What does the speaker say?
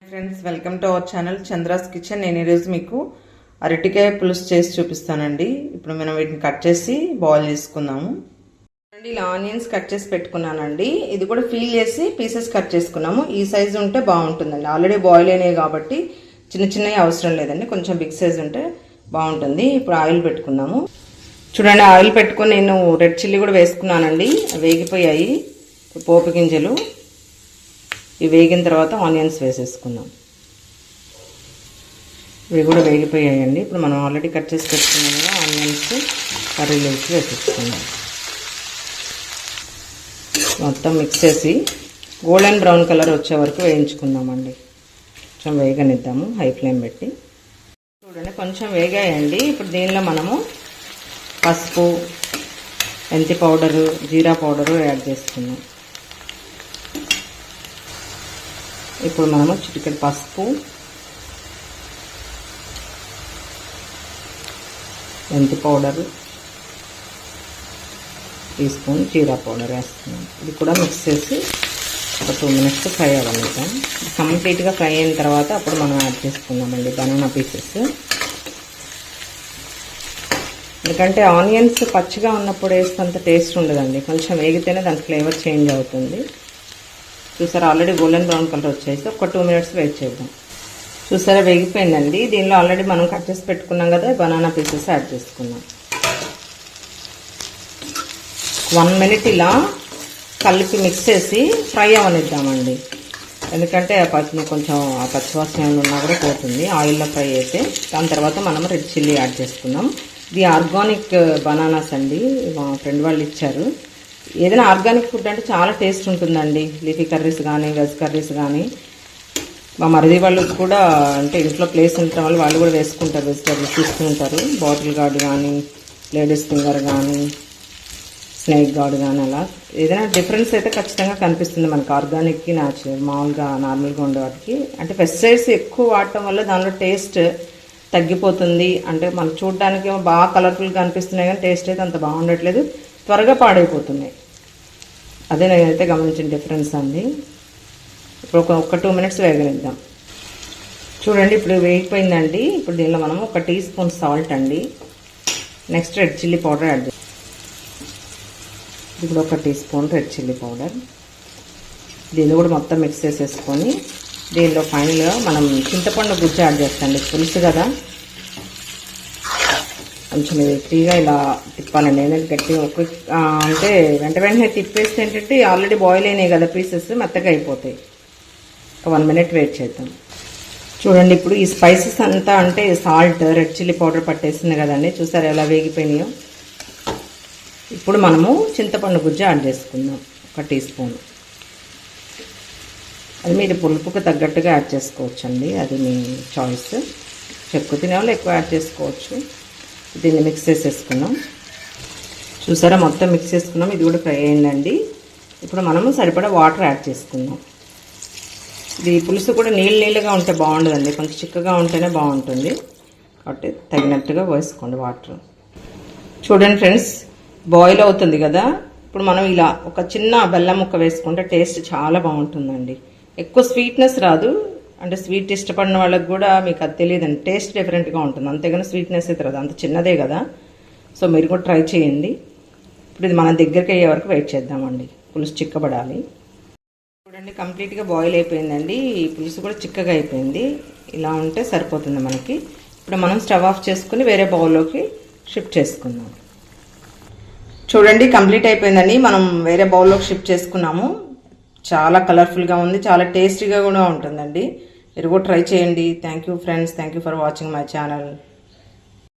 Friends, welcome to our channel Chandra's kitchen. నేను ఈరోజు మీకు అరటికాయ పులుసు చేసి చూపిస్తానండి. ఇప్పుడు మనం వీటిని కట్ చేసి బాయిల్ చేసుకుందాము. ఇలా ఆనియన్స్ కట్ చేసి పెట్టుకున్నానండి. ఇది కూడా ఫీల్ చేసి పీసెస్ కట్ చేసుకున్నాము. ఈ సైజు ఉంటే బాగుంటుందండి. ఆల్రెడీ బాయిల్ అయినాయి కాబట్టి చిన్న చిన్నవి అవసరం లేదండి, కొంచెం బిగ్ సైజ్ ఉంటే బాగుంటుంది. ఇప్పుడు ఆయిల్ పెట్టుకుందాము. చూడండి, ఆయిల్ పెట్టుకొని నేను రెడ్ చిల్లీ కూడా వేసుకున్నానండి. వేగిపోయాయి పోపు గింజలు. ఇవి వేగిన తర్వాత ఆనియన్స్ వేసేసుకుందాం. ఇవి కూడా వేగిపోయాయండి. ఇప్పుడు మనం ఆల్రెడీ కట్ చేసి పెట్టుకున్నాం కదా, ఆనియన్స్ కర్రీలో వేసేసుకుందాం. మొత్తం మిక్స్ చేసి గోల్డెన్ బ్రౌన్ కలర్ వచ్చే వరకు వేయించుకుందామండి. కొంచెం వేగనిద్దాము హై ఫ్లేమ్ పెట్టి. చూడండి, కొంచెం వేగాయండి. ఇప్పుడు దీనిలో మనము పసుపు, మెంతి పౌడరు, జీరా పౌడరు యాడ్ చేసుకుందాం. ఇప్పుడు మనము చిటికెడు పసుపు, మెంతి పౌడరు, టీ స్పూన్ జీరా పౌడర్ వేస్తున్నాం. ఇది కూడా మిక్స్ చేసి ఒక 2 minutes ఫ్రై అవ్వనిద్దాం. కంప్లీట్గా ఫ్రై అయిన తర్వాత అప్పుడు మనం యాడ్ చేసుకుందామండి బనానా పీసెస్. ఎందుకంటే ఆనియన్స్ పచ్చిగా ఉన్నప్పుడు వేస్తే టేస్ట్ ఉండదండి, కొంచెం వేగితేనే దాని ఫ్లేవర్ చేంజ్ అవుతుంది. చూసారా, ఆల్రెడీ గోల్డెన్ బ్రౌన్ కలర్ వచ్చేసి ఒక 2 minutes వెయిట్ చేద్దాం. చూసారా, వేగిపోయిందండి. దీనిలో ఆల్రెడీ మనం కట్ చేసి పెట్టుకున్నాం కదా, బనానా పీసెస్ యాడ్ చేసుకున్నాం. 1 minute ఇలా కలిపి మిక్స్ చేసి ఫ్రై అవనిద్దామండి. ఎందుకంటే కొంచెం ఆ పచ్చివాసన ఉన్నా కూడా పోతుంది ఆయిల్లో ఫ్రై అయితే. దాని తర్వాత మనం రెడ్ చిల్లీ యాడ్ చేసుకున్నాం. ఇది ఆర్గానిక్ బనానాస్ అండి, మా ఫ్రెండ్ వాళ్ళు ఇచ్చారు. ఏదైనా ఆర్గానిక్ ఫుడ్ అంటే చాలా టేస్ట్ ఉంటుందండి. లీఫీ కర్రీస్ కానీ వెజ్ కర్రీస్ కానీ. మా మరిది వాళ్ళు కూడా అంటే ఇంట్లో ప్లేస్ ఉండటం వల్ల వాళ్ళు కూడా వేసుకుంటారు, వెజిటేబుల్స్ తీసుకుంటారు. బాటిల్ గార్డ్ కానీ, లేడీస్ ఫింగర్ కానీ, స్నేక్ గార్డ్ కానీ, అలా ఏదైనా డిఫరెన్స్ అయితే ఖచ్చితంగా కనిపిస్తుంది మనకు ఆర్గానిక్కి న్యాచురల్ మామూలుగా నార్మల్గా ఉండే వాటికి. అంటే పెస్టిసైడ్స్ ఎక్కువ వాడటం వల్ల దానిలో టేస్ట్ తగ్గిపోతుంది. అంటే మనం చూడడానికి బాగా కలర్ఫుల్గా అనిపిస్తున్నాయి కానీ టేస్ట్ అయితే అంత బాగుండట్లేదు, త్వరగా పాడైపోతున్నాయి. అదే నేనైతే గమనించిన డిఫరెన్స్ అండి. ఇప్పుడు ఒక 2 minutes వేగనిద్దాం. చూడండి, ఇప్పుడు వేగిపోయిందండి. ఇప్పుడు దీనిలో మనం ఒక టీ స్పూన్ సాల్ట్ అండి, next red chilli powder add చేస్తాం. ఇప్పుడు ఒక teaspoon red chilli powder. దీన్ని కూడా మొత్తం మిక్స్ చేసేసుకొని దీనిలో ఫైనల్గా మనం చింతపండు గుజ్జు యాడ్ చేస్తాండి. పులుసు కదా, కొంచెం ఇది ఫ్రీగా ఇలా తిప్పాలండి. ఏంటంటే గట్టిగా అంటే వెంటనే తిప్పేస్తే ఏంటంటే ఆల్రెడీ బాయిల్ అయినాయి కదా పీసెస్, మెత్తగా అయిపోతాయి. ఒక 1 minute వెయిట్ చేద్దాం. చూడండి, ఇప్పుడు ఈ స్పైసెస్ అంతా అంటే సాల్ట్, రెడ్ చిల్లీ పౌడర్ పట్టేసింది కదండి. చూసారు ఎలా వేగిపోయినాయో. ఇప్పుడు మనము చింతపండు గుజ్జు యాడ్ చేసుకుందాం, ఒక టీ స్పూన్. అది మీరు పులుపుకు తగ్గట్టుగా యాడ్ చేసుకోవచ్చు అండి, అది మీ చాయిస్. చెక్కు తినే వాళ్ళు ఎక్కువ యాడ్ చేసుకోవచ్చు. దీన్ని మిక్స్ చేసేసుకున్నాం. చూసారా, మొత్తం మిక్స్ చేసుకున్నాం. ఇది కూడా ఫ్రై అయిందండి. ఇప్పుడు మనము సరిపడా వాటర్ యాడ్ చేసుకుందాం. ఇది పులుసు కూడా నీళ్ళగా ఉంటే బాగుండదండి, కొంచెం చిక్కగా ఉంటేనే బాగుంటుంది. కాబట్టి తగినట్టుగా వేసుకోండి వాటర్. చూడండి ఫ్రెండ్స్, బాయిల్ అవుతుంది కదా. ఇప్పుడు మనం ఇలా ఒక చిన్న బెల్లం ముక్క వేసుకుంటే టేస్ట్ చాలా బాగుంటుందండి. ఎక్కువ స్వీట్నెస్ రాదు, అంటే స్వీట్ ఇష్టపడిన వాళ్ళకి కూడా మీకు అది తెలియదండి, టేస్ట్ డిఫరెంట్గా ఉంటుంది. అంతేగాని స్వీట్నెస్ అయితే రాదు, అంత చిన్నదే కదా. సో మీరు కూడా ట్రై చేయండి. ఇప్పుడు ఇది మన దగ్గరికి అయ్యే వరకు వెయిట్ చేద్దామండి. పులుసు చిక్కబడాలి. చూడండి, కంప్లీట్గా బాయిల్ అయిపోయిందండి. ఈ పులుసు కూడా చిక్కగా అయిపోయింది. ఇలా ఉంటే సరిపోతుంది మనకి. ఇప్పుడు మనం స్టవ్ ఆఫ్ చేసుకుని వేరే బౌల్లోకి షిఫ్ట్ చేసుకుందాం. చూడండి, కంప్లీట్ అయిపోయిందండి. మనం వేరే బౌల్లోకి షిఫ్ట్ చేసుకున్నాము. చాలా కలర్ఫుల్గా ఉంది, చాలా టేస్టీగా కూడా ఉంటుందండి. మీరు కూడా ట్రై చేయండి. Thank you friends, thank you for watching my channel.